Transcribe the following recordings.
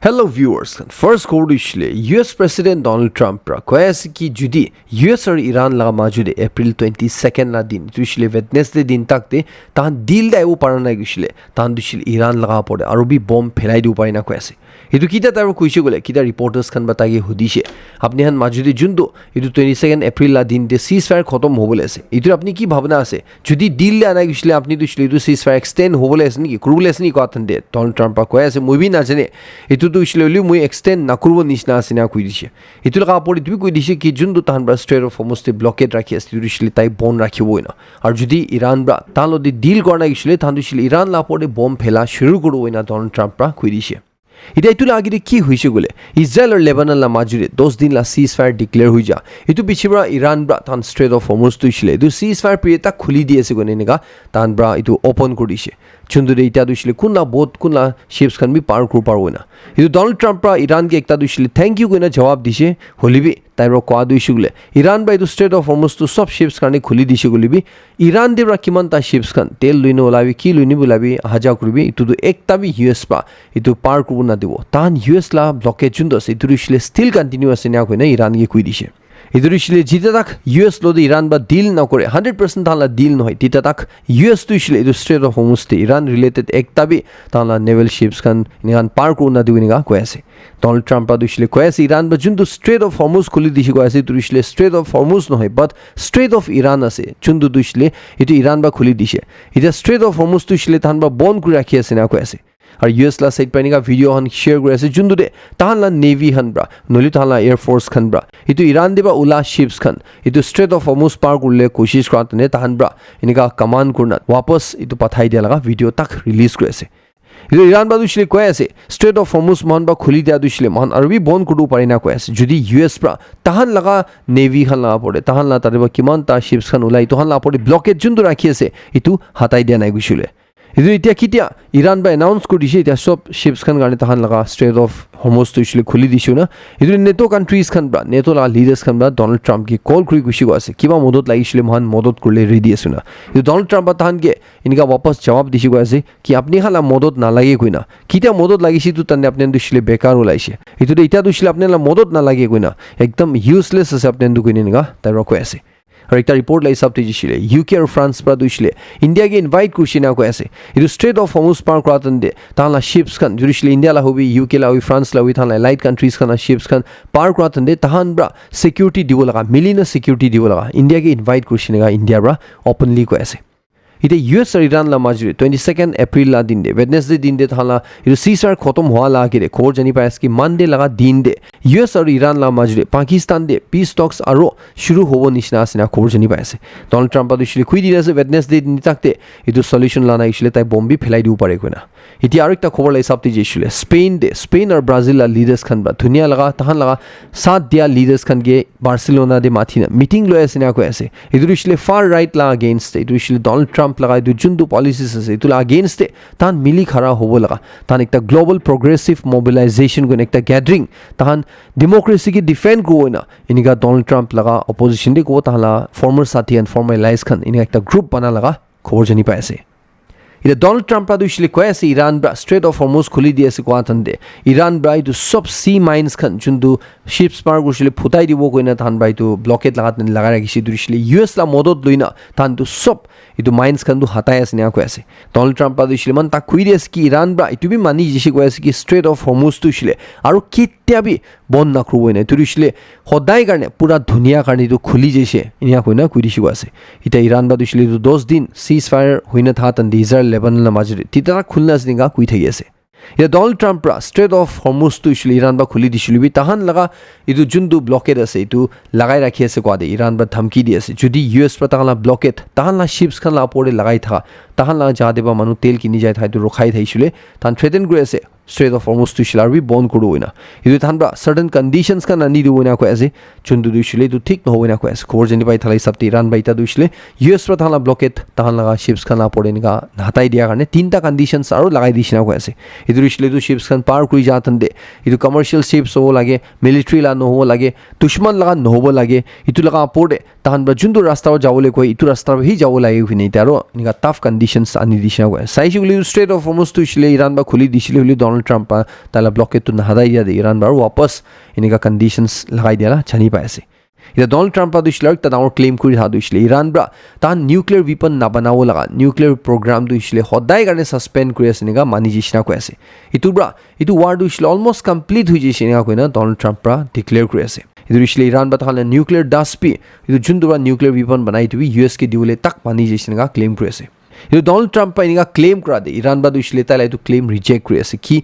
Hello viewers, first coverage US President Donald Trump requires ki judi US और Iran लगा माजुदे अप्रैल 22 ला दिन तुशले Wednesday दिन तक ते तान डील दा वो पारना गुशले तान दुशले ईरान लगा पड़े और भी बॉम्ब फैलाई दु पारिना कोएसे इदु किता तार कुइसे गोले किता रिपोर्टर्स खान बतागे हुदिशे अपने हन माजुदे जुंदो इदु 22 एप्रिल ला दिन ते सीजफायर खत्म होबले আছে इदु अपनी की भावना আছে যদি ডিল লে আনা গুশলে আপনি দুশলে ইদু सीजफायर एक्सटेंड होबले আছে নি করবলে আছে নি কথান দে ডোনাল্ড ট্রাম্প কোয়েছে মুই না জানে ইদু দুশলে মুই एक्सटेंड না করব নিছনা আছে না কই দিছে ইদু লাগা পড়ি তুমি কই দিছে কি जुंदो তান ব্রা স্ট্রেট অফ হরমুজ তে ব্লকেট রাখি আছে দুশলে তাই বন রাখিবই না আর যদি ইরান ব্রা তাহলে দি ডিল করনা গুশলে তান দুশলে ইরান লা পড়ে বম ফেলা শুরু করবই না ডোনাল্ড ট্রাম্প ব্রা কই দিছে এটা ইতুলা আগে কি হইছে গলে ইসরায়েল আর লেবানন লা মাজুরে 10 দিন লা সিজফায়ার ডিক্লেয়ার হই যা ইতু পিছিবরা ইরান ব্রা তান স্ট্রেট অফ হরমুজ তুইছিলে ইতু সিজফায়ার পিরিয়ড তা খুলি দিয়েছে গনে নেগা তান ব্রা ইতু ওপেন করিছে চুন্দুরে ইটা দুইছিলে কুনা বোট কুনা শিপস খান বি পার করু পারবো না ইতু ডোনাল্ড ট্রাম্প ব্রা ইরান কে একটা দুইছিলে থ্যাংক ইউ কইনা জবাব দিছে হলিবি তাইর কোয়া দুইছিলে ইরান বাই ইতু স্ট্রেট অফ হরমুজ তো সব শিপস খানে খুলি দিছে গলিবি ইরান দেবরা কিমান তা শিপস খান তেল লইনো লাবি কি লইনি বলাবি হাজা করবি ইতু তো একটা বি ইউএস পা ইতু পার করব না দেব তান ইউএস লা ব্লকেজ जुंदो से इतुरिशले स्टिल कंटिन्यू আছে না কইনা ইরান কে কই দিছে ইতুরিশলে জিতে তাক ইউএস লোদে ইরান বা ডিল না করে 100% তাহলে ডিল নহয় তিতা তাক ইউএস তুইশলে ইতু স্ট্রেট অফ হরমুজ তে ইরান রিলেটেড একটা বি তাহলে নেভেল শিপস খান ইরান পার করব না দিবিনিগা কইছে ডোনাল্ড ট্রাম্প দুইশলে কইছে ইরান বা जुंदो স্ট্রেট অফ হরমুজ খুলি দিছে কইছে ইতুরিশলে স্ট্রেট অফ হরমুজ নহয় বাট স্ট্রেট অফ ইরান আছে जुंदो দুইশলে ইতু ইরান বা খুলি দিছে এটা স্ট্রেট অফ হরমুজ তুইশলে তান বা বন করে রাখি আছে না কইছে আর ইউএস লা সাইড পাইনিকা ভিডিও হন শেয়ার করে আছে जुंदो দে তাহলা নেভি হন ব্রা নলি তাহলা এয়ার ফোর্স খান ব্রা ইতু ইরান দেবা উলা শিপস খান ইতু স্ট্রেট অফ হরমুজ পার করলে কোশিশ করতে তাহান ব্রা ইনিকা কমান্ড করনা वापस ইতু পাঠাই দিয়া লাগা ভিডিও তাক রিলিজ করেছে ইতু ইরান বা দুশলে কয় আছে স্ট্রেট অফ হরমুজ মান বা খুলি দিয়া দুশলে মান আরবি বন করু পারি না কয় আছে যদি ইউএস ব্রা তাহান লাগা নেভি খান লাগা পড়ে তাহান লা তারে কিমান তা শিপস খান উলাই তাহান লা পড়ে ব্লকেট जुंदो রাখি আছে ইতু হাতাই দিয়া নাই গুছলে ইদু ইতিয়া কিতিয়া ইরান বা অ্যানাউন্স করিছে এটা সব শিপস খান গানে তাহান লাগা স্ট্রেট অফ হরমুজ তুইশলে খুলি দিছো না ইদু নেটো কান্ট্রিজ খান ব্রা নেটো লা লিডার্স খান ব্রা ডোনাল্ড ট্রাম্প কি কল করি গুছি আছে কিবা মদত লাগিছিলে মহান মদত করলে রেডি আছে না ইদু ডোনাল্ড ট্রাম্প তাহান কে ইনকা वापस জবাব দিছি আছে কি আপনি হালা মদত না লাগে কইনা কিতিয়া মদত লাগিছি তো তানে আপনি দুশলে বেকার ওলাইছে ইদু ইটা দুশলে আপনি লা মদত না লাগে কইনা একদম ইউজলেস আছে আপনি দু কইনে নিগা তাই রকো আছে আর একটা রিপোর্ট লাই সব তেজিছিলে ইউকে আর ফ্রান্স পৰা দুইছিলে ইন্ডিয়া কে ইনভাইট কৰছি না কই আছে ইদু স্ট্ৰেট অফ হৰমুজ পাৰ কৰাতন দে তাহলা শিপস খান জুরিশলে ইন্ডিয়া লা হবি ইউকে লা হবি ফ্রান্স লা হবি তাহলা লাইট কান্ট্রিজ খান শিপস খান পার কৰাতন দে তাহান ব্রা সিকিউরিটি দিব লাগা মিলিনা সিকিউরিটি দিব লাগা ইন্ডিয়া কে ইনভাইট করছি না ইন্ডিয়া ব্রা ওপেনলি কই আছে ইতে ইউএস আর ইরান লা মাজুরে 22 এপ্রিল লা দিন দে ওয়েডনেসডে দিন দে তাহলা ইদু সিজফায়ার খতম হওয়া লাগে রে খবর জানি পাইস কি মানডে লাগা দিন দে ইউএস আর ইরান লা মাজুরে পাকিস্তান দে পিস টক্স আরো শুরু হবো নিছনা আছে না খবর জানি পাইছে ডোনাল্ড ট্রাম্প দুশলে খুই দিছে ওয়েডনেসডে দিন থাকতে ইদু সলিউশন লানা ইছলে তাই বম্বি ফেলাই দিও পারে কইনা ইতি আরেকটা খবর লাই সাপতি যেছিলে স্পেন আর ব্রাজিল লা লিডার্স খান বা দুনিয়া লাগা তাহান লাগা সাত দিয়া লিডার্স খান গে বার্সেলোনা দে মাথিনা মিটিং লয় আছে না কই আছে ইদু ইছলে ফার রাইট লা अगेंस्ट ইদু ইছলে ডোনাল্ড ট্রাম্প লগাই দু जुंदो पॉलिसीज আছে ইতুলা अगेंस्ट তান মিলি খাড়া হবো লাগা তান একটা গ্লোবাল প্রোগ্রেসিভ মোবিলাইজেশন কোন একটা গ্যাদারিং তান ডেমোক্রেসি কি ডিফেন্ড করো না ইনিকা ডোনাল্ড ট্রাম্প লাগা opposition De co তাহলা former Sathi and former lines খান ইনি একটা গ্রুপ বানা লাগা খবর জানি পাইছে এটা ডোনাল্ড ট্রাম্প দুইশলে কয় আছে Iran bra straight of Hormuz খুলি দিয়েছে কোয়াতন দে ইরান ব্রা ইতু সব সি মাইন্স খান जुंदो শিপস পার গুছলে ফুটাই দিব কইনা তান বাই তো ব্লকেট লাগাই রাখিছে দুইশলে ইউএস লা মদত লইনা তান তো সব ইতু মাইন্স খান দু হাতাই আছে না কই আছে ডোনাল্ড ট্রাম্প দুইশলে মান তা কুই দিয়েছে কি ইরান ব্রা ইতু বি মানি যেছে কই আছে কি স্ট্রেট অফ হরমুজ তুইশলে আর কিত্যাবি বন না করবই না তুইশলে সদাই কারণে পুরা দুনিয়া কারণে তো খুলি যেছে ইনিয়া কইনা কুই দিছি আছে এটা ইরান বা দুইশলে 10 দিন সিজফায়ার হইনা থাতন ইসরায়েল লেবানন লা মাজরে তিতা খুলনা সিঙ্গা কুই থাকি আছে এটা Donald Trump strait of Hormuz তুইশলে ইরান বা খুলি দিছিলবি তাহান লাগা ইতু जुंदो ব্লকেট আছে ইতু লাগাই রাখি আছে কোয়া দে ইরান বা ধমকি দি আছে যদি ইউএস পৰা তাহলা ব্লকেট তাহালা শিপস খান লা পড়ে লাগাই থাকা তাহালা যা দেবা মানু তেল কিনি যায় থাই তো রখাই থাইছিলে তান থ্রেটেন করে আছে স্ট্রেট অফ হরমুজ তুইশলে আরবি বন করু না ইতু তাহান বা সার্টেন কন্ডিশনস খান আনি দিব না কই আছে जुंदो দুইশলে ইতু ঠিক নহব না কই আছে খবর জানি পাই থালাই সবতে ইরান বাইতা দুইশলে ইউএস পৰা তাহলা ব্লকেট তাহান লাগা শিপস খান লা পড়ে নিগা হাতাই দিয়া কারণে তিনটা কন্ডিশনস আৰু লাগাই দিছ না কই আছে ইতু দুইশলে ইতু শিপস খান পার কই যাতন দে ইতু কমার্শিয়াল শিপস হবো লাগে মিলিটারি লা নহব লাগে দুশ্মন লাগা নহব লাগে ইতু লাগা পড়ে তাহান বা যোনটো ৰাস্তাও যাবলৈ কয় ইটো ৰাস্তাৰ হি যাব লাগে কিনে এতিয়া আৰু এনেকা টাফ কণ্ডিশ্যনছ আনি দিছে কয় চাইছে বুলি ষ্ট্ৰেট অফ হৰমুজটো হৈছিলে ইৰাণ বা খুলি দিছিলে বুলি ডনাল্ড ট্ৰাম্পা তালা ব্লকেটটো নাহাদাই দিয়া দে ইৰাণ বাৰু ৱাপছ এনেকা কণ্ডিশ্যনছ লগাই দিয়া জানি পাই আছে এতিয়া ডনাল্ড ট্ৰাম্পা দিছিলে আৰু এটা ডাঙৰ ক্লেইম কৰি অহা দিছিলে ইৰাণ বা তাহান নিউক্লিয়াৰ ৱেপন নাবনাব লগা নিউক্লিয়াৰ প্ৰগ্ৰাম দিছিলে সদায় কাৰণে ছাছপেণ্ড কৰি আছে এনেকা মানি যিচিনা কৈ আছে ইটোৰ পৰা এইটো ৱাৰ দিছিলে অলমষ্ট কমপ্লিট হৈ গৈছে এনেকা কৈ না ডনাল্ড ট্ৰাম্পা ডিক্লেয়াৰ কৰি আছে ಇದು ಇಷ್ಟೇ ಇರಾನ್ ಬತಾಹಲೆ ನ್ಯೂಕ್ಲಿಯರ್ ಡಾಸ್ಪಿ ಇದು ಜುಂದುರ ನ್ಯೂಕ್ಲಿಯರ್ ವೆಪನ್ ಬನಾಯಿತು ಯುಎಸ್ ಗೆ ದಿವಲೆ ತಕ್ ಮಾನಿ ಜೇಸಿನಗ ಕ್ಲೇಮ್ ಕರೆಸೆ ಇದು ಡೊನಾಲ್ಡ್ ಟ್ರಂಪ್ ಪೈನಿಗ ಕ್ಲೇಮ್ ಕರಾದೆ ಇರಾನ್ ಬಾದು ಇಷ್ಟೇ ತಲೆ ಇದು ಕ್ಲೇಮ್ ರಿಜೆಕ್ಟ್ ಕರೆಸೆ ಕಿ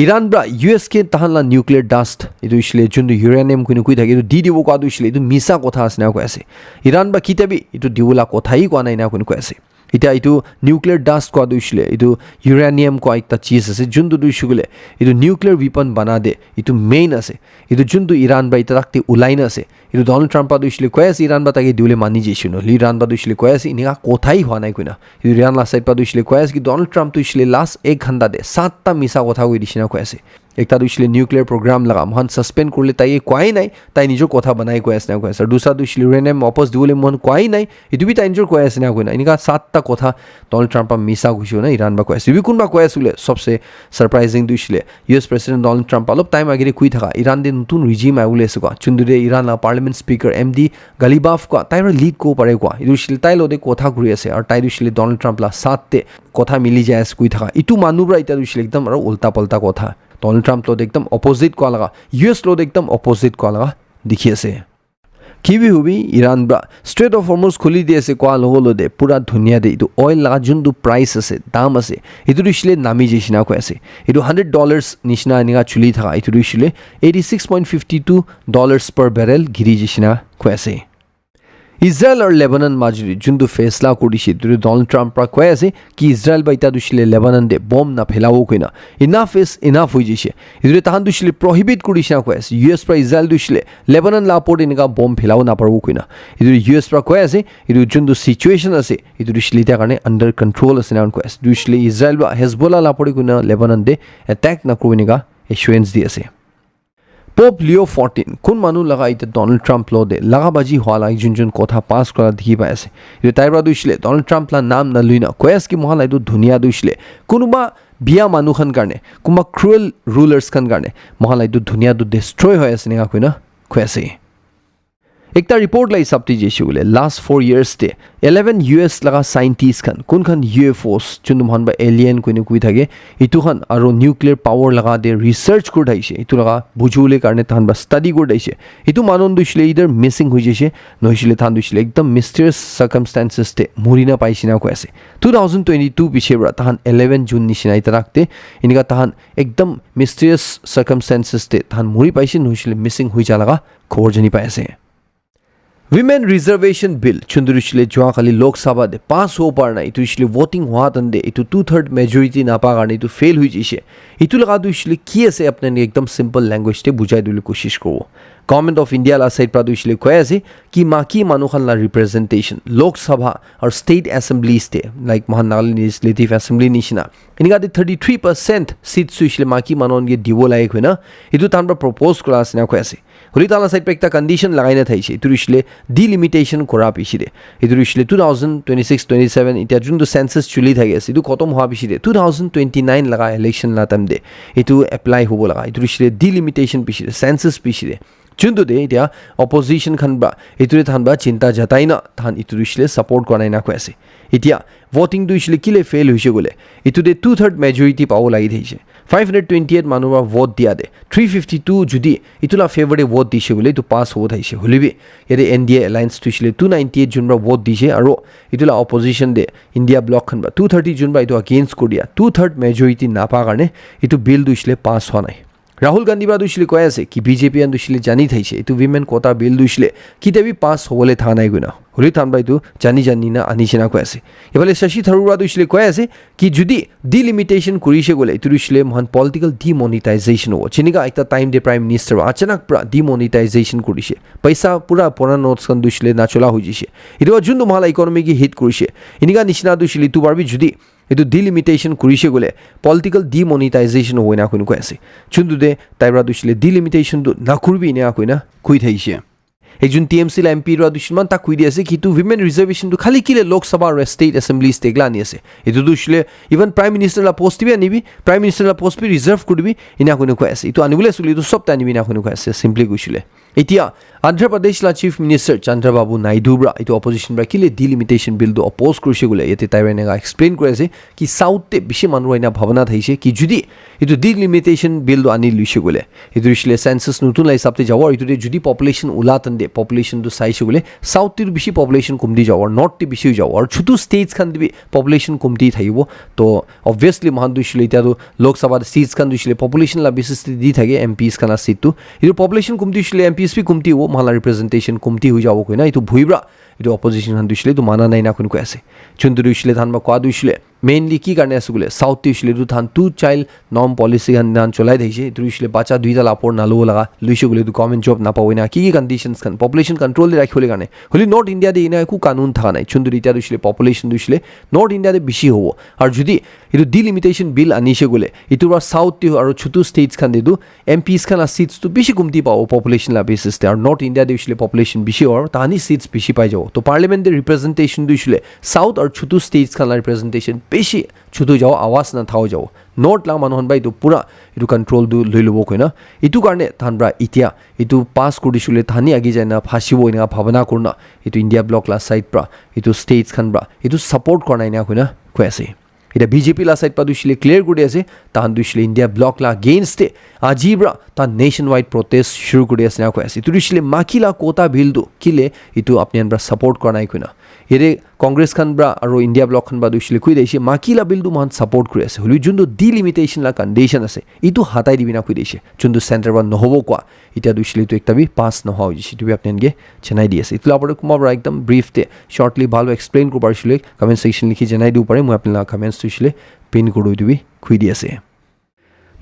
ಇರಾನ್ ಬ್ರಾ ಯುಎಸ್ ಗೆ ತಹಲ್ಲ ನ್ಯೂಕ್ಲಿಯರ್ ಡಾಸ್ಟ್ ಇದು ಇಷ್ಟೇ ಜುಂದು ಯುರೇನಿಯಂ ಕುನಿ ಕುই থাকে ಇದು দিদিব কাদু ইಷ್ಟೇ ಇದು মিছা কথা আছে না কৈ আছে ইরান বা কিতাবি ಇದು দিউলা কথাই কোৱা নাই না কুনি কৈ আছে এতিয়া এইটো নিউক্লিয়াৰ ডাষ্ট কোৱা দিছিলে এইটো ইউৰেনিয়াম কোৱা একটা চিজ আছে যোনটো দিছিলে এইটো নিউক্লিয়াৰ ৱেপন বনা দে এইটো মেইন আছে এইটো যোনটো ইৰাণ বা এতিয়া তাকতে ওলাই না আছে এইটো ডনাল্ড ট্ৰাম্পা দিছিলে কৈ আছে ইৰাণ বা তাকে দিউলে মানি যেছিল ইৰাণ বা দিছিলে কৈ আছে এনেকা কথাই হোৱা নাই কইনা এইটো ইৰাণ লাষ্ট সাইড পা দিছিলে কৈ আছে কি ডনাল্ড ট্ৰাম্প দিছিলে লাষ্ট 1 ঘণ্টা দে 7টা মিছা কথা কৈ দিছিনা কৈ আছে একটা দিছিলে নিউক্লিয়াৰ প্ৰগ্ৰাম লগা মহান সাসপেন্ড কৰিলে তাই কোৱাই নাই তাই নিজৰ কথা বনাই কৈ আছে না কৈ আছে আৰু দুসৰা দিছিলে ইউৰেনিয়াম অপোজ দিউলে মহান কোৱাই নাই এটো বি তাই নিজৰ কৈ আছে না কৈ না এনেকা 7টা কথা ডনাল্ড ট্ৰাম্পা মিছা কৈছিল না ইৰাণ বা কৈ আছে কোনবা কৈ আছিলে সবসে সাৰপ্ৰাইজিং দিছিলে ইউএস প্ৰেসিডেন্ট ডনাল্ড ট্ৰাম্প অলপ টাইম আগেৰে কৈ থাকা ইৰাণ দে নতুন ৰিজিম আউলে আছে কোৱা চুন্দুৰে ইৰাণ পাৰ্লিমেন্ট স্পিকাৰ এমডি গালিবাফ কোৱা তাইৰ লিড কো পাৰে কোৱা ইদুছিলে তাই লদে কথা ঘুৰি আছে আৰু তাই দিছিলে ডনাল্ড ট্ৰাম্প লা সাথে কথা মিলি যায় আছে কৈ থাকা ইটো মানুহৰা ইটা দিছিলে একদম আৰু উল্টা পাল্টা কথা ডনাল্ড ট্ৰাম্প লদে একদম অপোজিট কোৱা লগা ইউএস লদে একদম অপোজিট কোৱা লগা দেখি আছে কি বি হবি ইৰাণ ব্ৰা ষ্ট্ৰেট অফ হৰমুজ খুলি দি আছে কোৱা লগলদে পুৰা ধুনীয়া দে এইটো অইল লগা যোনটো প্ৰাইচ আছে দাম আছে এইটো দিছিলে নামি যেচিনা কৈ আছে এইটো $100 নিচিনা এনেকা চুলি থকা এইটো দিছিলে $86.52 per barrel গিৰি যেচিনা কৈ আছে ইজৰাইল আৰু লেবানন মাজুৰি যোনটো ফেছলা কৰিছে এইটো ডনাল্ড ট্ৰাম্পা কৈ আছে কি ইজৰাইল বা ইটা দিছিলে লেবানন দে বম না ফেলাও কইনা ইনাফ ইজ ইনাফ হৈ গৈছে এইটো তাহান দিছিলে প্ৰহিবিট কৰিছে কৈ আছে ইউএছ পৰা ইজৰাইল দিছিলে লেবানন লাপৰ্ট এনেকা বম ফেলাও নাপাৰব কইনা এইটো ইউএছ পৰা কৈ আছে এইটো যোনটো সিচুৱেশ্যন আছে এইটো দিছিলে তাৰ কাৰণে আন্ডাৰ কন্ট্ৰল আছে না কৈ আছে দিছিলে ইজৰাইল বা হেজবলা লাপৰ্ট কইনা লেবানন দে এটেক নকৰো এনেকা এশ্বুৰেন্স দি আছে পোপ লিও 14 কোন মানুহ লগা এতিয়া ডনাল্ড ট্ৰাম্প লদে লাগাবাজি হোৱা লাগে যোন কথা পাছ কৰা দেখি পাই আছে এইটো তাইৰ পৰা দিছিলে ডনাল্ড ট্ৰাম্প লা নাম নলুই না কৈ আছে কি মহাল এইটো ধুনীয়া দিছিলে কোনোবা বিয়া মানুহখন কাৰণে কোনোবা ক্ৰুৱেল ৰুলাৰ্ছ খান কাৰণে মহাল এইটো ধুনীয়াটো ডিষ্ট্ৰয় হৈ আছে নেকা কৈ আছে একটা রিপোর্ট লাই সাবটি যেছি বলে লাস্ট 4 ইয়ার্স তে 11 ইউএস লাগা সাইন্টিস্ট খান কোনখান ইউএফওস যোন মহান বা এলিয়েন কোনে কুই থাকে ইটু খান আর নিউক্লিয়ার পাওয়ার লাগা দে রিসার্চ করতাইছে ইটু লাগা বুঝুলে কারণে তাহান বা স্টাডি করতাইছে ইটু মানন দিছিলে ইদার মিসিং হই যেছে নহিছিলে তাহান দিছিলে একদম মিস্টেরিয়াস সার্কামস্ট্যান্সেস তে মরিনা পাইছিনা কৈ আছে 2022 পিছেবরা তাহান 11 জুন নিচিনা ইতা রাখতে ইনিকা তাহান একদম মিস্টেরিয়াস সার্কামস্ট্যান্সেস তে তাহান মরি পাইছে নহিছিলে মিসিং হই যা লাগা খবর জানি পাই আছে Women Reservation Bill chundurishle joakali Lok Sabha de pass ho parna itu ishle voting hua tande itu 2/3 majority na pa garne itu fail hui jise itu laga du ishle ki ase apne ekdam simple language te bujai dule koshish kobo Government of India la side pradu ishle koi ase ki maki manukhan la representation Lok Sabha or state assemblies te like Mahanal legislative assembly nishina inika de 33% seats su ishle maki manon ge dibo laik hoina itu tanba propose kora ase na koi ase holi tala side pe ekta condition lagai na thaise itu ishle delimitation kora pisire itu ishle 2026-27 ita jundu census chuli thage ase itu khotom hoa pisire 2029 laga election la tamde itu apply hobo laga itu ishle delimitation pisire census pisire jundu de dia opposition khan ba itu than ba chinta jatai na than itu ishle support kora na koi ase itia voting du ishle kile fail hoise gole itu de 2/3 majority pawo lagi theise 528 মানুহ vote দিয়া দে 352 যদি ইতুলা ফেভারে vote দিছে বলে তো pass হবো থাইছে হলিবি এর NDA alliance তুইছিলে 298 জুনরা vote দিছে আৰু ইতুলা অপোজিশন দে ইন্ডিয়া ব্লক খান বা 230 জুনৰা ইতো अगेंस्ट কৰিয়া 2/3 মেজৰিটি না পা কাৰণে ইতো বিল দুইছিলে পাস হোৱা নাই রাহুল গান্ধী বা দুইছিলে কৈ আছে কি বিজেপি আন দুইছিলে জানি থাইছে ইতো উইমেন কোটা বিল দুইছিলে কিতেবি পাস হবলে থা নাই গুনা হলি থানবা ইতো জানি না আনিছিনা কৈ আছে এফালে শশী থাৰুৰা দুইছিলে কৈ আছে কি যদি ডিলিমিটেশন কৰিছে গলে ইতো দুইছিলে মহান পলিটিক্যাল ডিমনিটাইজেশন হ'ব চিনিকা একটা টাইম দে প্ৰাইম মিনিষ্টাৰ আচানক পুৰা ডিমনিটাইজেশন কৰিছে পইচা পুৰা পুৰা নোটছ খান দুইছিলে নাচলা হৈ গৈছে ইতো যোনটো মহাল ইকোনমি কি হিট কৰিছে ইনিকা নিচিনা দুইছিলে ইতো বাৰবি যদি এইটো ডিলিমিটেশন কৰিছে গলে পলিটিক্যাল ডিমনিটাইজেশন হৈ না কৈ আছে যোনটো দে তাইৰা দুইছিলে ডিলিমিটেশন না কৰিবি না কৈ থাইছে একজন টিএমসি লা এমপি রা দুশমান তা কই দিয়েছে কিন্তু উইমেন রিজার্ভেশন তো খালি কিলে লোকসভা আর স্টেট অ্যাসেম্বলি স্টেগলা আনি আছে এটো দুশলে ইভেন প্রাইম মিনিস্টার লা পোস্ট দিবি আনিবি প্রাইম মিনিস্টার লা পোস্ট বি রিজার্ভ করবি ইনা কোনে কই আছে ইটো আনিবলে সুলি তো সব আনিবি না কোনে কই আছে সিম্পলি কইছিলে এতিয়া অন্ধ্রপ্রদেশ লা chief minister Chandrababu Naidu bra ইটো অপোজিশন ব্রা কিলে ডিলিমিটেশন বিল দো অপোজ কৰিছে গলে এতে তাইৰানেগা এক্সপ্লেইন কৰিছে কি সাউথে বেশি মানুহ আইনা ভাবনা থাইছে কি যদি ইটো ডিলিমিটেশন বিল দো আনি লইছে গলে ইটো রিসলে সেন্সাস নতুন লাই হিসাবতে যাওয়ার ইটো যদি পপুলেশন উলাতন দে পপুলেশন দো চাইছে গলে সাউথের বেশি পপুলেশন কমতি যাওয়ার নর্থে বেশি যাওয়ার ছোট স্টেটস খান দিবি পপুলেশন কমতি থাকিব তো অবভিয়াসলি মহান দুইছিলে ইটা লোকসভা সিটস খান দুইছিলে পপুলেশন লা বেসিস দি থাকে এমপিস খানা সিট তো ইটো পপুলেশন কমতি ছিলে এমপিস বি কমতি ও মহালা রিপ্রেজেন্টেশন কমতি হৈ যাব কই না ইটো ভুইব্রা ইটো অপোজিশন খান দুইছিলে তো মানা নাই না কোন কই আছে চুন্দু দুইছিলে ধানবা কোৱা দুইছিলে মেইনলি কি কাৰণে আছে গলে সাউথ দুইছিলে তো ধান টু চাইল্ড নম পলিসি খান ধান চলাই দিছে দুইছিলে বাচ্চা দুইটা লাপৰ নালো লাগা লইছে গলে তো গভর্নমেন্ট জব না পাবই না কি কন্ডিশনস খান পপুলেশন কন্ট্রোল দি রাখিবলে কাৰণে হলি নর্থ ইন্ডিয়া দে ইনা একো কানুন থাকা নাই চুন্দু ইটা দুইছিলে পপুলেশন দুইছিলে নর্থ ইন্ডিয়া দে বেশি হবো আর যদি ইটো ডিলিমিটেশন বিল আনিছে গলে ইটোর সাউথ টি আর ছোট স্টেটস খান দিদু এমপিস খান সিটস তো বেশি কমতি পাও পপুলেশন লা বেসিস তে আর নর্থ ইন্ডিয়া দুইছিলে পপুলেশন বেশি আর তানি সিটস বেশি পাই যাও তো পার্লামেন্টের রিপ্রেজেন্টেশন দুইছিলে সাউথ আর ছোট স্টেটস খান রিপ্রেজেন্টেশন বেশি ছোট যাও আওয়াজ না থাও যাও নর্থ লা মানুহন বাই তো পুরা ইটো কন্ট্রোল দু লৈ লব কই না ইটো কাৰণে থানব্ৰা ইতিয়া ইটো পাস কৰিছিলে থানি আগি যায় না ফাঁসিব ইনা ভাবনা কৰনা ইটো ইন্ডিয়া ব্লক লা সাইড প্ৰা ইটো স্টেটস খান ব্ৰা ইটো সাপোৰ্ট কৰা না কই না কই আছে এটা বিজেপি লা সাইড পা দুইছিলে ক্লিয়ার কৰি আছে তাহান দুইছিলে ইন্ডিয়া ব্লক লা গেইনস্টে আজিব্ৰা তা নেশন ওয়াইড প্ৰটেস্ট শুৰু কৰি আছে না কই আছে ইটো দুইছিলে মাকিলা কোটা বিল দো কিলে ইটো আপনি আনব্রা সাপোর্ট কৰা নাই কই না এরে কংগ্রেস খান ব্রা আর ইন্ডিয়া ব্লক খান বা দুইছিলে কই দিছে মাকিলা বিল দো মান সাপোর্ট কৰি আছে হলি যোনটো ডিলিমিটেশন লা কন্ডিশন আছে ইটো হাতাই দিবি না কই দিছে যোনটো সেন্টার বা নহব কোৱা ইটা দুইছিলে তো একটা বি পাস নহয় হৈছে ইটো আপনি আনগে জানাই দি আছে ইটো আপরে কুমাবরা একদম ব্রিফ তে শর্টলি ভালো এক্সপ্লেইন কৰিব পাৰিছিলে কমেন্ট সেকশন লিখি জানাই দিও পাৰে মই আপনি কমেন্টস দুইছিলে পিন কৰি দিবি খুই দি আছে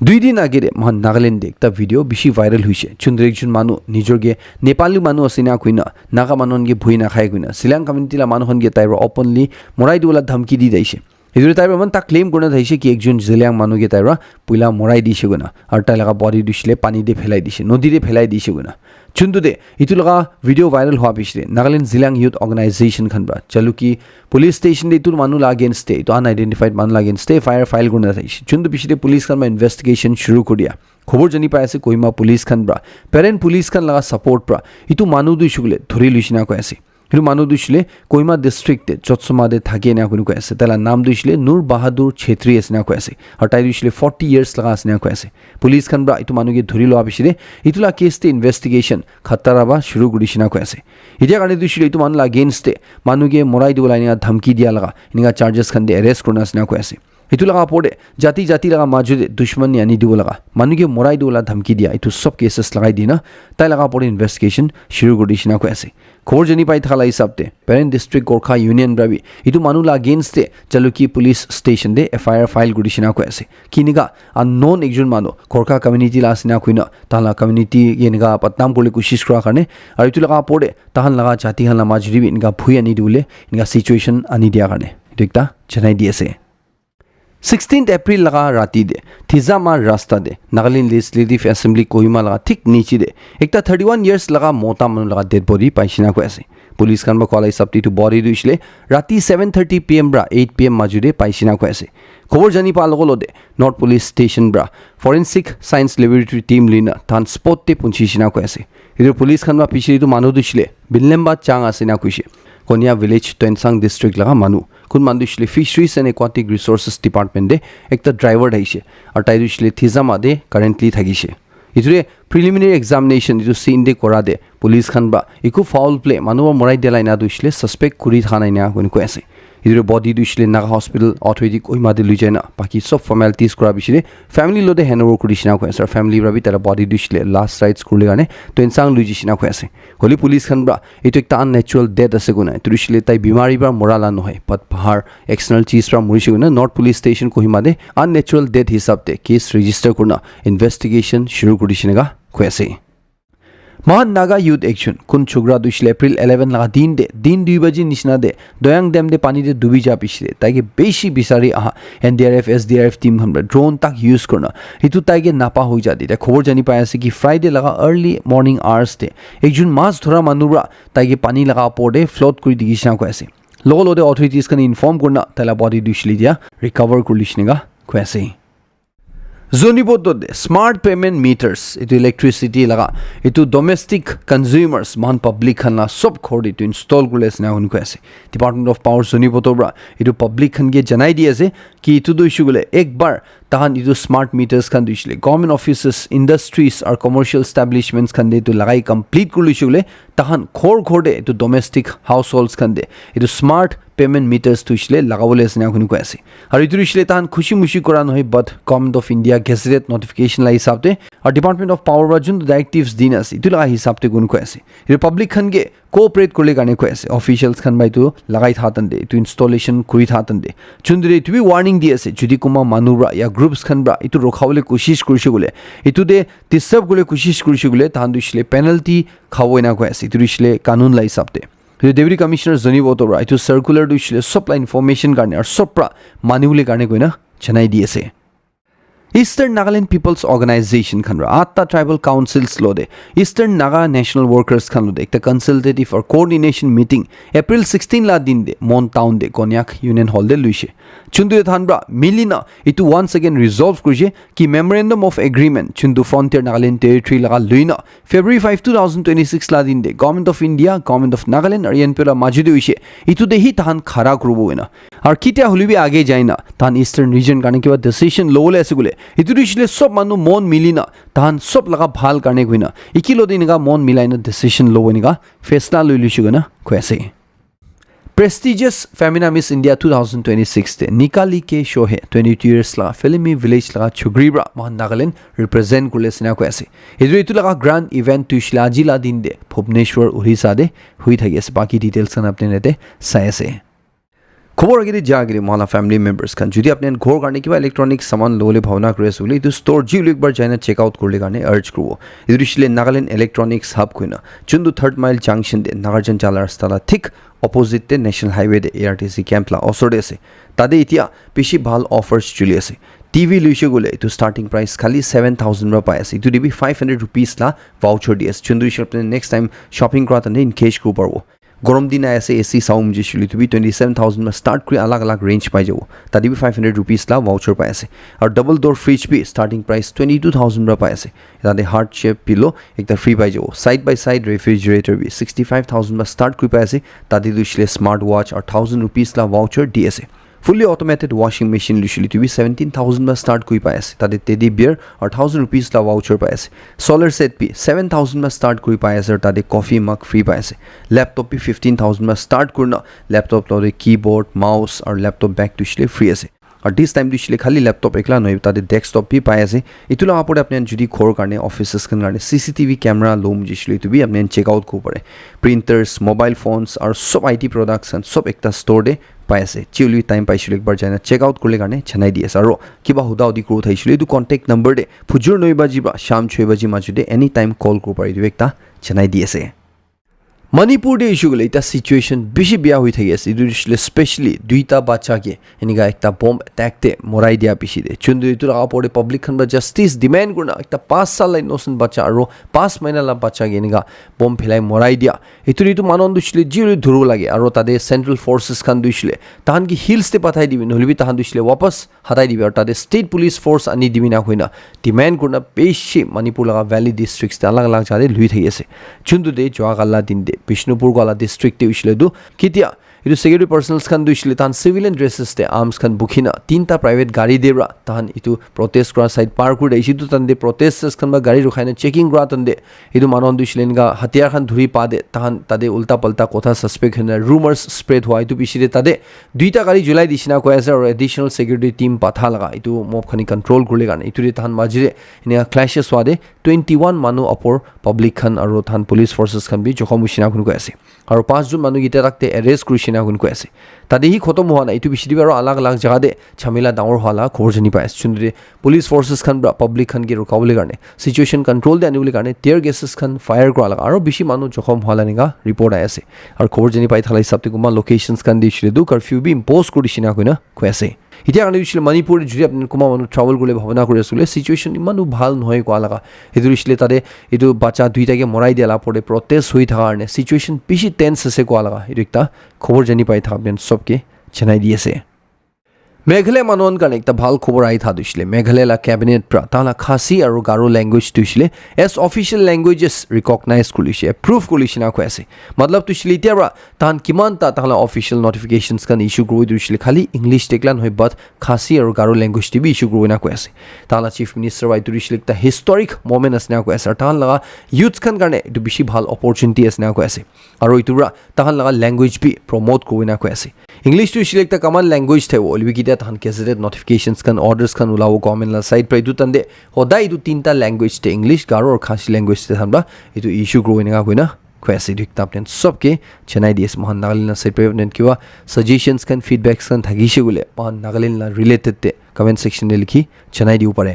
2 দিন আগে মহান নাগাল্যান্ডে একটা ভিডিও বেশি ভাইরাল হয়েছে চন্দ্র একজন মানুষ নিজের গিয়ে নেপালি মানুষ আছে না কইনা নাগা মানুষ গিয়ে ভুই না খায় কইনা শিলং কমিউনিটিলা মানুষন গিয়ে তাই ওপেনলি মরাই দিবলা ধমকি দি দিয়েছে এদুরে তাই মান তা ক্লেম করে দিয়েছে কি একজন জিলিয়াং মানুষ গিয়ে তাইরা পইলা মরাই দিয়েছে গোনা আর তাই লাগা বডি দিছিলে পানি দিয়ে ফেলাই দিছে নদীতে ফেলাই দিছে গোনা চুন্দু দে ইটো লগা ভিডিও ভাইরাল হওয়া পিছলে নাগাল্যান্ড জিলিয়াং ইউথ অর্গানাইজেশন খানবা চলো কি পুলিশ স্টেশন দে ইটোর মানুষ আগেনস্টে ইটো আনআইডেন্টিফাইড মানুষ আগেনস্টে ফায়ার করে দিয়েছে চুন্দু পিছলে পুলিশ খানবা ইনভেস্টিগেশন শুরু করিয়া খবর জানি পাই আছে কইমা পুলিশ খান ব্রা প্যারেন্ট পুলিশ খান লাগা সাপোর্ট প্রা ইটো মানুষ দুইশুগলে ধরি লইছিনা কই আছে কিন্তু মানুষ দুইছিলে কইমা ডিস্ট্রিক্টে চটসমাদে থাকে না কোনো কই আছে তালা নাম দুইছিলে নূর বাহাদুর ছেত্রী আছে না কই আছে আর তাই দুইছিলে 40 ইয়ার্স লাগা আছে না কই আছে পুলিশ খান ব্রা ইটো মানুষকে ধরি লওয়া পিছলে ইটোলা কেসতে ইনভেস্টিগেশন খাতারাবা শুরু করিছে না কই আছে ইটা কারণে দুইছিলে ইটো মানুষ আগেইনস্টে মানুষকে মরাই দিবলা ইনা ধমকি দিয়া লাগা ইনা চার্জেস খান দিয়ে অ্যারেস্ট করনা আছে না কই আছে ইটো লাগা পড়ে জাতি লাগা মাজুদে দুশ্মনী আনি দিব লাগা মানুষকে মরাই দিবলা ধমকি দিয়া ইটো সব কেসেস লাগাই দি না তাই লাগা পড়ে ইনভেস্টিগেশন শুরু করিছে না কই আছে খবর জানি পাই থাকা হিসাবতে প্যারেন্ট ডিস্ট্রিক্ট গোর্খা ইউনিয়ন ব্রাবি ইটো মানুষ আগেইনস্টে চালুকি পুলিশ স্টেশন দে এফআইআর ফাইল করিছে না কই আছে কিনিকা আননোন একজন মানুষ গোর্খা কমিউনিটি লা আছে না কই না তাহলা কমিউনিটি ইনগা বদনাম করলে কোশিশ করা কারণে আর ইটো লাগা পড়ে তাহান লাগা জাতি হানলা মাজুরি ইনগা ভুই আনি দিবলে ইনগা সিচুয়েশন আনি দিয়া কারণে ইটো একটা জানাই দিয়েছে 16 এপ্রিল लगा राती दे थिजामा रास्ता दे नागालैंड लेजिस्लेटिव असेंबली कोहिमा लगा ठीक नीचे दे एक 31 इयर्स लगा मोता मन लगा डेड बॉडी पाइसिना को ऐसे पुलिस खान कॉल सबटी टू बॉडी दुइसले राती 7:30 PM ब्रा 8 PM माजुदे पाइसिना को ऐसे खबर जानी पा लगलो दे नॉर्थ पुलिस स्टेशन ब्रा फॉरेंसिक साइंस लेबोरेटरी टीम लिना थान स्पॉट ते पुंचिसिना को ऐसे इधर पुलिस खान पिछले तो मानु दुइसले बिल्लेम्बा चांग आसिना कुइसे कोनिया विलेज टेंसांग डिस्ट्रिक्ट लगा मानु कुन मानुसले fisheries and aquatic resources department दे एक ड्राइवर दाइसे और ताइदुसले थिजामा दे कारेंटली थागिसे इतुरे प्रिलिमिनारी एग्जामिनेशन इतु सीन दे करा दे पुलिस खान बा इकु फाउल प्ले मानुवा मराइ देलाइना दुसले सस्पेक्ट कुरि थानाइना कोन को आसे इधर बॉडी दुसले नागा हॉस्पिटल अथॉरिटी कोइमा दे लुजाइना बाकी सब फॉर्मेलिटीज करा बिसिरे फैमिली लोदे हैंडओवर करिसिना को आसे फैमिली ब्राबि तारा बॉडी दुसले लास्ट राइट्स कुरले गाने तो इनसांग लुजिसिना को आसे होली पुलिस खान ब्रा इतो एक अननेचुरल डेथ आसे गुना तुरिसले ताई बीमारी बा मोराला নহয় पत पहाड़ एक्सटर्नल चीज बा मुरिसे गुना नॉर्थ पुलिस स्टेशन कोहिमा दे अननेचुरल डेथ हिसाब ते केस रजिस्टर करना इन्वेस्टिगेशन शुरू करिसिनागा को आसे Mahan Naga Youth Action kun chugra duishle April 11 laga din 2 baji nishna de doyang dam de pani de dubi ja pishle taige beshi bisari aha NDRF SDRF team hamra drone tak use korna itu taige napa hoi jadi ta khobor jani pai ase ki Friday laga early morning hours de ekjun mas dhora manura taige pani laga porde float kuri digishna ko ase lolo de authorities kan inform korna tala body duishli dia recover kurlishnega ko ase Zonibodode smart payment meters itu electricity laga itu domestic consumers man public khanla sob khori to install gules na hun ko ase Department of Power Zonibodobra itu public khan ge janai di ase ki itu do issue gule ek bar tahan itu smart meters khan duishle government offices industries or commercial establishments khan de itu lagai complete kurli shule tahan khor de itu domestic households khan de itu smart payment meters tuishle lagabole asna hun ko ase aru itu ishle tahan khushi mushi kora nohoi but Government of India gazette notification la hisab te or Department of Power ra jun directives din ase itu laga hisab te gun ko ase Republic khan ge cooperate korle gane ko ase officials khan bai tu lagai thatan de itu installation kuri thatan de chundre itu bi warning di ase judi kuma manura ya groups khan bra itu rokhawle koshish kurshi gule itu de disturb gule koshish kurshi gule tahan duishle penalty khawoina ko ase itu ishle kanun la hisab te Deputy Commissioner Zonibodobra itu circular duishle supply information karne ar sopra manule karne koina chanai di ase Eastern Nagaland People's Organization khanra atta tribal councils lode Eastern Naga National Workers khan lode ekta consultative or coordination meeting April 16 la din de Mon Town de Konyak Union Hall de luise chundu thanbra milina itu once again resolve kurje ki memorandum of agreement chundu Frontier Nagaland territory laga luina February 5 2026 la din de Government of India Government of Nagaland ar yanpela majude hoise itu de hi tahan khara kurbo hoina ar kitia holibi age jaina tahan Eastern region karne kiba decision lole ase gule itu isle sob manu mon milina tahan sob laga bhal karne goina ikilo diniga mon milaina decision lo weniga fesla loilishu gana koise Prestigious Femina Miss India 2026 te Nikali ke show hai 22 years la filmy village la chugribra Mahan Nagaland represent kule sina ko ase itu laga grand event tu shlaji la din de Bhubaneswar Odisha de hui thagi ase baki details kan apne nete sai ase খবর আগে জাগিরে মহলা family members খান যদি আপনি ঘর কারণে কিবা electronic সামান লোলে ভাবনা করে আসলে এই স্টোর জিও একবার যাইনা চেক আউট করলে কারণে আর্জ করব এই দৃশ্যে নাগাল্যান্ড ইলেকট্রনিক্স হাব কইনা চুন্দু 3rd মাইল জাংশন দে নাগার্জুন চালা রাস্তালা ঠিক অপোজিট তে ন্যাশনাল হাইওয়ে দে এআরটিসি ক্যাম্পলা অসরে আছে তাদের ইতিয়া বেশি ভাল অফার্স চলি আছে টিভি লইছে গলে তো স্টার্টিং প্রাইস খালি 7000 রা পাই আছে ইতু দিবি 500 রুপিস লা ভাউচার দিয়েছে চুন্দু আপনি নেক্সট টাইম শপিং করাতে ইনকেজ করব পারবো গরম দিন আছে এসি সাউন্ড জিছিলি তুমি 27000 में स्टार्ट কৰি अलग अलग रेंज পাই যাব তাদি 500 रुपीस ला वाउचर পাই আছে আর ডাবল ডোর ফ্রিজ বি স্টার্টিং প্রাইস 22000 রা পাই আছে তাদে হার্ড শেপ পিলো একটা ফ্রি পাই যাব সাইড বাই সাইড রেফ্রিজারেটর বি 65000 में स्टार्ट কৰি পাই আছে তাদি দুইলে স্মার্ট ওয়াচ আর 1000 रुपीस ला वाउचर দি আছে Fully automated washing machine usually to be 17,000 में start कोई पाए से तादे टेडी बियर और 1000 रुपीस ला वाउचर पाए से सोलर सेट भी 7000 में start कोई पाए से और तादे कॉफी मग फ्री पाए से लैपटॉप भी 15,000 में start करना लैपटॉप लोगे कीबोर्ड माउस और लैपटॉप बैग उsually फ्री है से और दिस टाइम उsually खाली लैपटॉप एकला नहीं तादे डेस्कटॉप भी पाए से इतुला आपने अपने जुदी खोर करने ऑफिसेस करने सीसीटीवी कैमरा लोम usually तो भी अपने चेक आउट को पड़े प्रिंटर्स मोबाइल फोन्स और सब आईटी प्रोडक्ट्स एंड सब एक स्टोर दे পাই আছে চিউলি টাইম পাইছিল একবার যাই না চেক আউট করলে কাৰণে ছানাই দি আছে আৰু কিবা হুদা উদি কৰো থাইছিল এইটো কন্টাক্ট নম্বৰ দে ফুজুৰ 9 বাজি বা শাম 6 বাজি মাজুদে এনি টাইম কল কৰিব পাৰি দিও একটা ছানাই দি আছে মণিপুৰ দে ইস্যু গলে এটা সিচুয়েশন বেশি বিয়া হৈ থাকি আছে ইটো স্পেশালি দুইটা বাচ্চাকে এনিগা একটা বম্ব অ্যাটাক তে মরাই দিয়া পিছি দে চুন্দু ইটো লাগা পড়ে পাবলিক খান বা জাস্টিস ডিমান্ড করনা একটা 5 সাল ইনোসেন্ট বাচ্চা আৰু 5 মহিনা লা বাচ্চাকে এনিগা বম্ব ফেলাই মৰাই দিয়া ইটো মানন দুছলে জিউলি ধৰু লাগে আৰু তাদে সেন্ট্রাল ফোর্সেস খান দুছলে তাহান কি হিলস তে পাঠাই দিবি নহলিবি তাহান দুছলে वापस হাতাই দিবি আৰু তাদে স্টেট পুলিশ ফোর্স আনি দিবি না কইনা ডিমান্ড করনা বেশি মণিপুর লাগা ভ্যালি ডিস্ট্রিক্টস তে আলাগ আলাগ জাদে লুই থাকি আছে চুন্দু দে জোয়াগাল্লা দিন দে বিষ্ণুপুর গলা ডিস্ট্রিক্ট তে উছলে দু কিতিয়া ইটো সিকিউরিটি পার্সোনালস খান দুছলে তাহান সিভিলিয়ান ড্রেসেস তে আর্মস খান বুখিনা তিনটা প্রাইভেট গাড়ি দেবরা তাহান ইটো প্রটেস্ট করা সাইড পার করে দেইছি তো তান দে প্রটেস্টস খান বা গাড়ি রখাইনা চেকিং করা তান দে ইটো মানন দুছলে গা হাতিয়ার খান ধুরি পা দে তাহান তাদে উল্টা পাল্টা কথা সাসপেক্ট হনা রুমার্স স্প্রেড হয় ইটো পিছিরে তাদে দুইটা গাড়ি জুলাই দিছিনা কয় আছে আৰু এডিশনাল সিকিউরিটি টিম পাঠা লাগা ইটো মব খানি কন্ট্রোল করলে গানে ইটো তাহান মাজিরে ইনে ক্ল্যাশেস ওয়াদে 21 মানুহ অপর পাবলিক খান আৰু তাহান পুলিশ ফোৰ্সেস খান বি জখম উছিনা কোন কয় আছে আৰু 5 জন মানুহ গিটা ৰাখতে অ্যাৰেস্ট কৰিছে shina gun ko ase tade hi khotom hoa na itu bishri aro alag alag jaga de chamila dangor hala khobor jani pai ase chunde police forces khan bra public khan ge rukawle karne situation control de anibole karne tear gases khan fire kora laga aro bishi manu jokhom hala ninga report ai ase ar khobor jani pai thala hisab te kuma locations khan de shile du curfew bi impose kori shina koina ko ase এতিয়া কাৰণে উছিলে মণিপুৰ জুৰি আপুনি coma মানুহ travel কৰিলে ভাবনা কৰি আছিলে situation ইমানো ভাল নহয় কোৱা লগা সেইটো উছিলে তাতে এইটো বাচ্চা দুইটাকে মৰাই দিলা পৰে প্ৰটেষ্ট হৈ থকা কাৰণে সিচুৱেশ্যন পিছি টেন্স আছে কোৱা লগা এইটো একটা খবৰ জানি পাই থাকবেন সবকে জনাই দি আছে মেঘালয় মানুহৰ কাৰণে একটা ভাল খবৰ আহি থা দিছিলে মেঘালয় লা ক্যাবিনেট প্ৰা তালা খাসী আৰু গাৰো ল্যাঙ্গুৱেজ দিছিলে এছ অফিচিয়েল ল্যাঙ্গুৱেজেছ ৰিকগনাইজ কৰিছে এপ্ৰুভ কৰিছে না কৈছে মতলব দিছিলে এতিয়া তান কিমান তালা অফিচিয়েল নোটিফিকেশনছ কান ইস্যু কৰি দিছিলে খালি ইংলিছ টেকলান হৈ বাট খাসী আৰু গাৰো ল্যাঙ্গুৱেজ টিভি ইস্যু কৰি না কৈছে তালা চিফ মিনিষ্টাৰ বাই দিছিলে একটা হিষ্টৰিক মোমেন্ট আছে না কৈছে তান লগা ইউথ খান কাৰণে এটো বেছি ভাল অপৰচুনিটি আছে না কৈছে আৰু ইটোৰা তান লগা ল্যাঙ্গুৱেজ বি প্ৰমোট কৰি না কৈছে ইংলিছ দিছিলে একটা কমন ল্যাঙ্গুৱেজ থাই অলবি তাহান গেজেটেড নোটিফিকেশনছ খান অৰ্ডাৰ্ছ খান ওলাব গভৰ্ণমেণ্ট সাইড পৰা এইটো তান্দে সদায় এইটো তিনিটা ল্যাঙ্গুৱেজ তে ইংলিছ গাৰো আৰু খাসী ল্যাঙ্গুৱেজ তে থানবা এইটো ইস্যু গ্ৰ'ই নেগা কইনা কৈছে এইটো আপডেট সবকে জনাই দিছে মহান নাগালেণ্ড সাইড পৰা আপডেট কিবা সাজেশনছ খান ফিডবেকছ খান থাকিছে বোলে মহান নাগালেণ্ড ৰিলেটেড তে কমেন্ট সেকশন লিখি জনাই দিব পাৰে